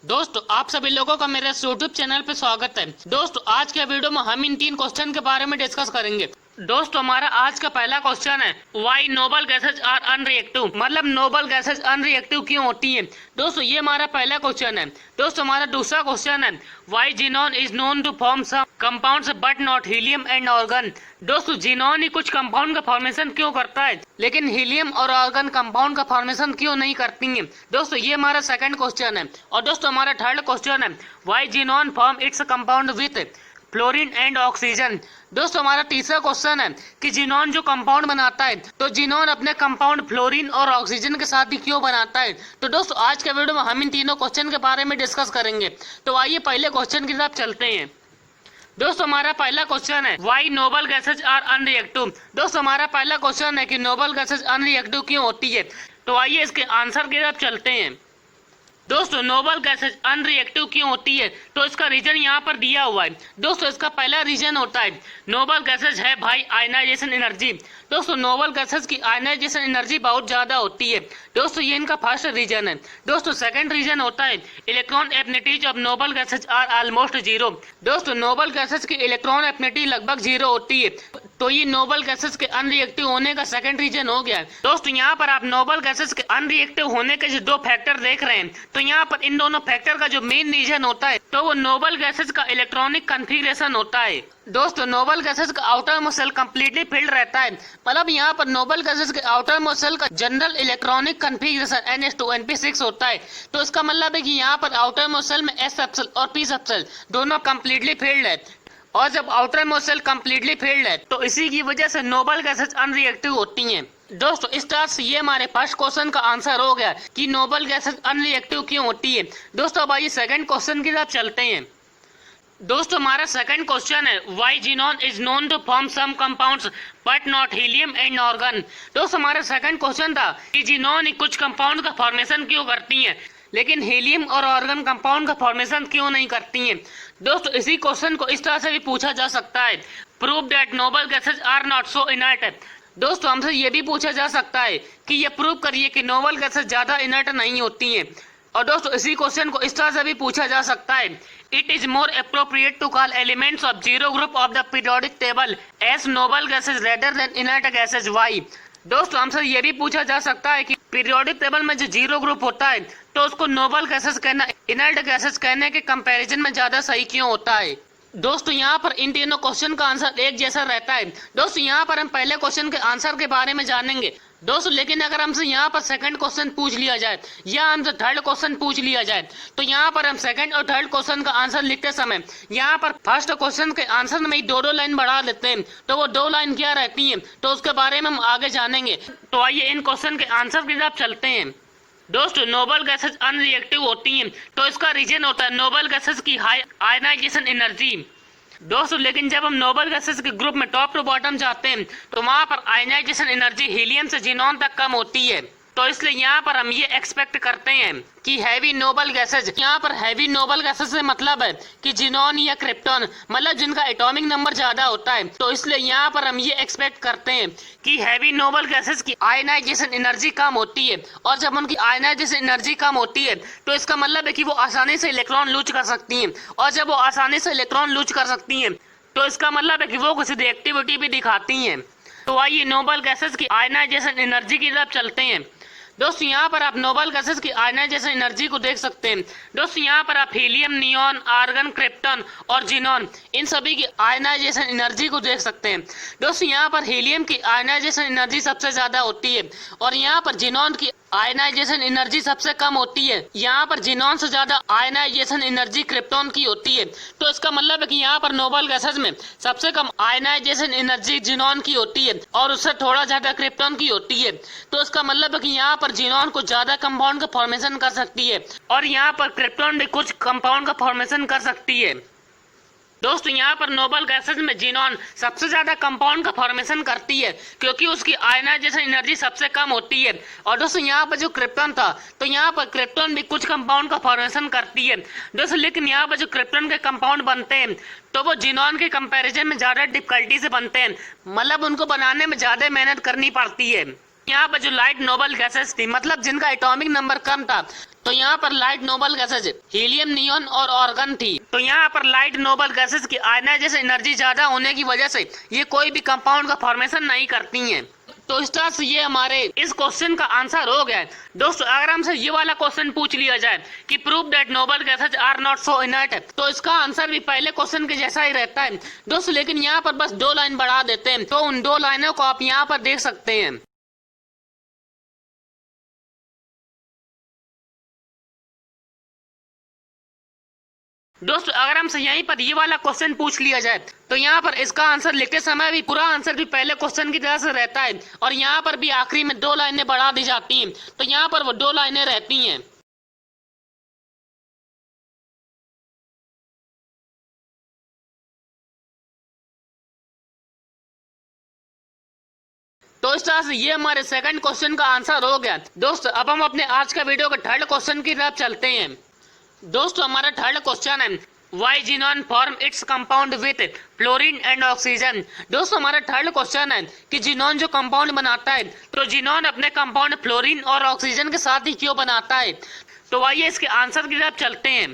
दोस्तों आप सभी लोगों का मेरे यूट्यूब चैनल पे स्वागत है। दोस्तों आज के वीडियो में हम इन 3 क्वेश्चन के बारे में डिस्कस करेंगे। दोस्तों हमारा आज का पहला क्वेश्चन है why noble gases are unreactive, मतलब नोबल गैसेज अनरिएक्टिव क्यों होती है। दोस्तों ये हमारा पहला क्वेश्चन है। दोस्तों हमारा दूसरा क्वेश्चन है why xenon is known to form some compounds but not helium and argon. दोस्तों जीनॉन ही कुछ कंपाउंड का फॉर्मेशन क्यों करता है लेकिन हीलियम और ऑर्गन कंपाउंड का फॉर्मेशन क्यों नहीं करती है। दोस्तों ये हमारा सेकंड क्वेश्चन है। और दोस्तों हमारा थर्ड क्वेश्चन है why xenon form its compound with fluorine and oxygen. दोस्तों हमारा तीसरा क्वेश्चन है कि जीनॉन जो कंपाउंड बनाता है तो जीनॉन अपने कंपाउंड फ्लोरीन और ऑक्सीजन के साथ ही क्यों बनाता है। तो दोस्तों आज के वीडियो में हम इन तीनों क्वेश्चन के बारे में डिस्कस करेंगे। तो आइए पहले क्वेश्चन की तरफ चलते हैं। दोस्तों हमारा पहला क्वेश्चन है why noble gases are unreactive. दोस्तों हमारा पहला क्वेश्चन है कि नोबल गैसेज अनरिएक्टिव क्यों होती है। तो आइए इसके आंसर की तरफ चलते हैं। दोस्तों नोबल गैसेज अनरिएक्टिव क्यों होती है तो इसका रीजन यहाँ पर दिया हुआ है। दोस्तों इसका पहला रीजन होता है नोबल गैसेज है भाई आयनाइजेशन एनर्जी। दोस्तों नोबल गैसेज की आयनाइजेशन एनर्जी बहुत ज्यादा होती है। दोस्तों ये इनका फर्स्ट रीजन है। दोस्तों सेकंड रीजन होता है electron affinities of noble gases are almost zero. दोस्तों नोबल गैसेज की इलेक्ट्रॉन एफिनिटी लगभग जीरो होती है। तो ये नोबल गैसेज के अनरिएक्टिव होने का सेकंड रीजन हो गया। दोस्तों यहाँ पर आप नोबल गैसेज के अनरिएक्टिव होने के जो दो फैक्टर देख रहे हैं तो यहाँ पर इन दोनों फैक्टर का जो मेन रीजन होता है तो वो नोबल गैसेज का इलेक्ट्रॉनिक कॉन्फ़िगरेशन होता है। दोस्तों नोबल गैसेज का outermost shell completely filled रहता है, मतलब यहाँ पर नोबल गैसेज के आउटर मोस्ट शेल का जनरल इलेक्ट्रॉनिक कॉन्फ़िगरेशन NH2 होता है। तो इसका मतलब है कि यहाँ पर आउटर मोस्ट शेल में S सबशेल और P सबशेल दोनों कम्प्लीटली फिल्ड है। और जब outermost shell completely filled है तो इसी की वजह से नोबल गैसेज अनरिएक्टिव होती हैं। दोस्तों इस तरह से ये हमारे फर्स्ट क्वेश्चन का आंसर हो गया कि नोबल गैसेज अनरिएक्टिव क्यों होती है। दोस्तों अब आइए सेकंड क्वेश्चन की तरफ चलते हैं। दोस्तों हमारा सेकंड क्वेश्चन है why xenon is known to form some compounds but not helium and argon. दोस्तों हमारा सेकंड क्वेश्चन था कि जीनॉन ही कुछ कंपाउंड का फॉर्मेशन क्यों करती हैं लेकिन हीलियम और ऑर्गन कंपाउंड का फॉर्मेशन क्यों नहीं करती हैं। दोस्तों इसी क्वेश्चन को इस तरह से भी पूछा जा सकता है prove that noble gases are not so inert. दोस्तों हमसे ये भी पूछा जा सकता है कि ये प्रूव करिए कि नोबल गैसेज ज्यादा इनर्ट नहीं होती हैं। और दोस्तों इसी क्वेश्चन को इस तरह से भी पूछा जा सकता है it is more appropriate to call elements of zero group of the periodic table as noble gases rather than inert gases why. दोस्तों हमसे ये भी पूछा जा सकता है कि पीरियोडिक टेबल में जो जीरो ग्रुप होता है तो उसको नोबल गैसेज कहना इनर्ट गैसेज कहने के कंपैरिजन में ज्यादा सही क्यों होता है। दोस्तों यहाँ पर इन तीनों क्वेश्चन का आंसर एक जैसा रहता है। दोस्तों यहाँ पर हम पहले क्वेश्चन के आंसर के बारे में जानेंगे। दोस्तों लेकिन अगर हमसे यहाँ पर सेकंड क्वेश्चन पूछ लिया जाए या हमसे थर्ड क्वेश्चन पूछ लिया जाए तो यहाँ पर हम सेकंड और थर्ड क्वेश्चन का आंसर लिखते समय यहाँ पर फर्स्ट क्वेश्चन के आंसर में ही दो लाइन बढ़ा देते हैं। तो वो दो लाइन क्या रहती है तो उसके बारे में हम आगे जानेंगे। तो आइए इन क्वेश्चन के आंसर की तरफ चलते हैं। दोस्तों नोबल गैसेज अनरिएक्टिव होती हैं तो इसका रीजन होता है नोबल गैसेज की हाई आयनाइजेशन एनर्जी। दोस्तों लेकिन जब हम नोबल गैसेज के ग्रुप में टॉप टू बॉटम जाते हैं तो वहां पर आयनाइजेशन एनर्जी हीलियम से जीनॉन तक कम होती है। तो इसलिए यहाँ पर हम ये एक्सपेक्ट करते हैं कि हैवी नोबल गैसेज, यहाँ पर हैवी नोबल गैसेज से मतलब है कि जीनॉन या क्रिप्टॉन, मतलब जिनका एटॉमिक नंबर ज्यादा होता है। तो इसलिए यहाँ पर हम ये एक्सपेक्ट करते हैं कि हैवी नोबल गैसेज की आयनाइजेशन एनर्जी कम होती है। और जब उनकी आयनाइजेशन एनर्जी कम होती है तो इसका मतलब है कि वो आसानी से इलेक्ट्रॉन लूज कर सकती हैं। और जब वो आसानी से इलेक्ट्रॉन लूज कर सकती हैं तो इसका मतलब है कि वो कुछ रिएक्टिविटी भी दिखाती हैं। तो आइए नोबल गैसेज की आयनाइजेशन एनर्जी की तरफ चलते हैं। दोस्तों यहाँ पर आप नोबल गैसेज की आयनाइजेशन एनर्जी को देख सकते हैं। दोस्तों यहाँ पर आप हीलियम, नियॉन, आर्गन, क्रिप्टॉन और जीनॉन इन सभी की आयनाइजेशन एनर्जी को देख सकते हैं। दोस्तों यहाँ पर हीलियम की आयनाइजेशन एनर्जी सबसे ज्यादा होती है और यहाँ पर जीनॉन की आयनाइजेशन एनर्जी सबसे कम होती है। यहाँ पर जीनॉन से ज्यादा आयनाइजेशन एनर्जी क्रिप्टॉन की होती है। तो इसका मतलब है कि यहाँ पर नोबल गैसेज में सबसे कम आयनाइजेशन एनर्जी जीनॉन की होती है और उससे थोड़ा ज्यादा क्रिप्टॉन की होती है। तो इसका मतलब है कि यहाँ पर जीनॉन को ज्यादा कंपाउंड का फॉर्मेशन कर सकती है और यहाँ पर क्रिप्टॉन भी कुछ कंपाउंड का फॉर्मेशन कर सकती है। दोस्तों यहाँ पर नोबल गैसेज में जीनॉन सबसे ज्यादा कंपाउंड का फॉर्मेशन करती है क्योंकि उसकी आयनाइजेशन एनर्जी सबसे कम होती है। और दोस्तों यहाँ पर जो क्रिप्टॉन था तो यहाँ पर क्रिप्टॉन भी कुछ कंपाउंड का फॉर्मेशन करती है। दोस्तों लेकिन यहाँ पर जो क्रिप्टॉन के कंपाउंड बनते हैं तो वो जीनॉन के कंपैरिजन में ज्यादा डिफिकल्टी से बनते हैं, मतलब उनको बनाने में ज्यादा मेहनत करनी पड़ती है। यहाँ पर जो लाइट नोबल गैसेस थी, मतलब जिनका एटॉमिक नंबर कम था, तो यहाँ पर light noble gases helium, neon और ऑर्गन थी। तो यहाँ पर लाइट नोबल गैसेस की आयनाइजेशन एनर्जी ज्यादा होने की वजह से ये कोई भी कंपाउंड का फॉर्मेशन नहीं करती हैं। तो इस तरह से ये हमारे इस क्वेश्चन का आंसर हो गया है। दोस्तों अगर हमसे ये वाला क्वेश्चन पूछ लिया जाए कि prove that noble gases are not so inert, तो इसका आंसर भी पहले क्वेश्चन के जैसा ही रहता है दोस्तों, लेकिन यहाँ पर बस 2 लाइन बढ़ा देते हैं। तो उन 2 लाइनों को आप यहाँ पर देख सकते हैं। दोस्तों अगर हमसे यहीं पर ये वाला क्वेश्चन पूछ लिया जाए तो यहाँ पर इसका आंसर लिखते समय भी पूरा आंसर भी पहले क्वेश्चन की तरह से रहता है, और यहाँ पर भी आखिरी में 2 लाइनें बढ़ा दी जाती हैं। तो यहाँ पर वो 2 लाइनें रहती हैं। तो इस तरह से ये हमारे सेकंड क्वेश्चन का आंसर हो गया। दोस्तों अब हम अपने आज का वीडियो का थर्ड क्वेश्चन की तरफ चलते हैं। दोस्तों हमारा थर्ड क्वेश्चन है why xenon form its compound with fluorine and oxygen. दोस्तों हमारा थर्ड क्वेश्चन है कि जिनॉन जो कंपाउंड बनाता है, तो जिनॉन अपने कंपाउंड फ्लोरीन और ऑक्सीजन के साथ ही क्यों बनाता है। तो आइए इसके आंसर की तरफ चलते हैं।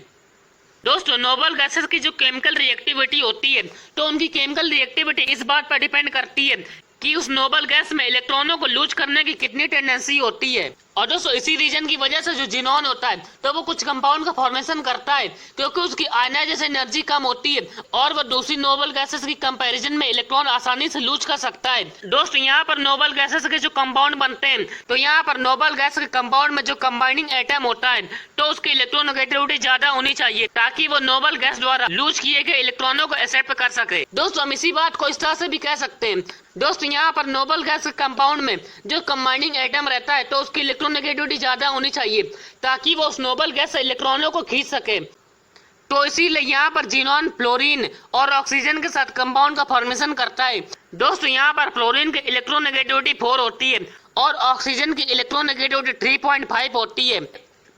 दोस्तों नोबल गैसेस की जो केमिकल रिएक्टिविटी होती है, तो उनकी केमिकल रिएक्टिविटी इस बात पर डिपेंड करती है कि उस नोबल गैस में इलेक्ट्रॉनों को लूज करने की कितनी टेंडेंसी होती है। और दोस्तों इसी रीजन की वजह से जो जिनॉन होता है, तो वो कुछ कंपाउंड का फॉर्मेशन करता है क्योंकि उसकी आयनाइजेशन एनर्जी कम होती है और वो दूसरी नोबल गैसेस की कंपैरिजन में इलेक्ट्रॉन आसानी से लूज कर सकता है। दोस्तों यहाँ पर नोबल गैसेस के जो कंपाउंड बनते हैं, तो यहाँ पर नोबल गैस के कंपाउंड में जो कंबाइनिंग एटम होता है, तो उसकी इलेक्ट्रोनेगेटिविटी ज्यादा होनी चाहिए ताकि वो नोबल गैस द्वारा लूज किए गए इलेक्ट्रॉनों को एक्सेप्ट कर सके। दोस्तों हम इसी बात को इस तरह से भी कह सकते हैं। दोस्तों यहाँ पर नोबल गैस के कंपाउंड में जो कंबाइनिंग एटम रहता है, तो उसकी इलेक्ट्रोनेगेटिविटी ज्यादा होनी चाहिए ताकि वो उस नोबल गैस से इलेक्ट्रॉनों को खींच सके। तो इसीलिए यहाँ पर जिनॉन फ्लोरीन और ऑक्सीजन के साथ कंपाउंड का फॉर्मेशन करता है। दोस्तों यहाँ पर फ्लोरीन की इलेक्ट्रोनेगेटिविटी 4 होती है और ऑक्सीजन की इलेक्ट्रोनेगेटिविटी 3.5 होती है।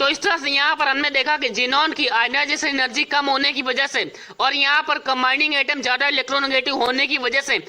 तो इस तरह से यहाँ पर हमने देखा कि जिनॉन की आयनाइजेशन एनर्जी कम होने की वजह से और यहाँ पर कंबाइनिंग एटम ज्यादा इलेक्ट्रोनेगेटिव होने की वजह से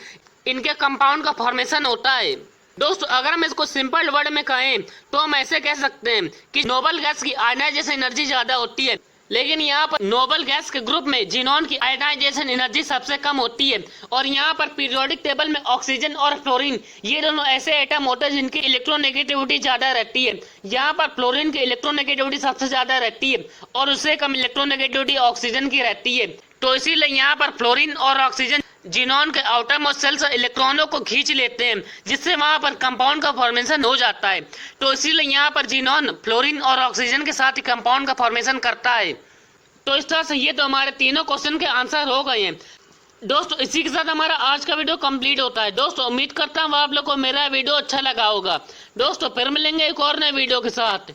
इनके कंपाउंड का फॉर्मेशन होता है। दोस्तों अगर हम इसको सिंपल वर्ड में कहें तो हम ऐसे कह सकते हैं कि नोबल गैस की आयनाइजेशन एनर्जी ज्यादा होती है, लेकिन यहाँ पर नोबल गैस के ग्रुप में जिनॉन की आयनाइजेशन एनर्जी सबसे कम होती है। और यहाँ पर पीरियोडिक टेबल में ऑक्सीजन और फ्लोरीन ये दोनों ऐसे एटम होते हैं जिनकी इलेक्ट्रोनेगेटिविटी ज्यादा रहती है। यहाँ पर फ्लोरीन की इलेक्ट्रोनेगेटिविटी सबसे ज्यादा रहती है और उससे कम इलेक्ट्रोनेगेटिविटी ऑक्सीजन की रहती है। तो इसीलिए यहाँ पर फ्लोरीन और ऑक्सीजन जिनॉन के आउटर मोस्ट सेल से इलेक्ट्रॉनों को खींच लेते हैं, जिससे वहां पर कंपाउंड का फॉर्मेशन हो जाता है। तो इसीलिए यहाँ पर जिनॉन फ्लोरीन और ऑक्सीजन के साथ ही कंपाउंड का फॉर्मेशन करता है। तो इस तरह से ये तो हमारे तीनों क्वेश्चन के आंसर हो गए हैं। दोस्तों इसी के साथ हमारा आज का वीडियो कंप्लीट होता है। दोस्तों उम्मीद करता हूँ आप लोग को मेरा वीडियो अच्छा लगा होगा। दोस्तों फिर मिलेंगे एक और नए वीडियो के साथ।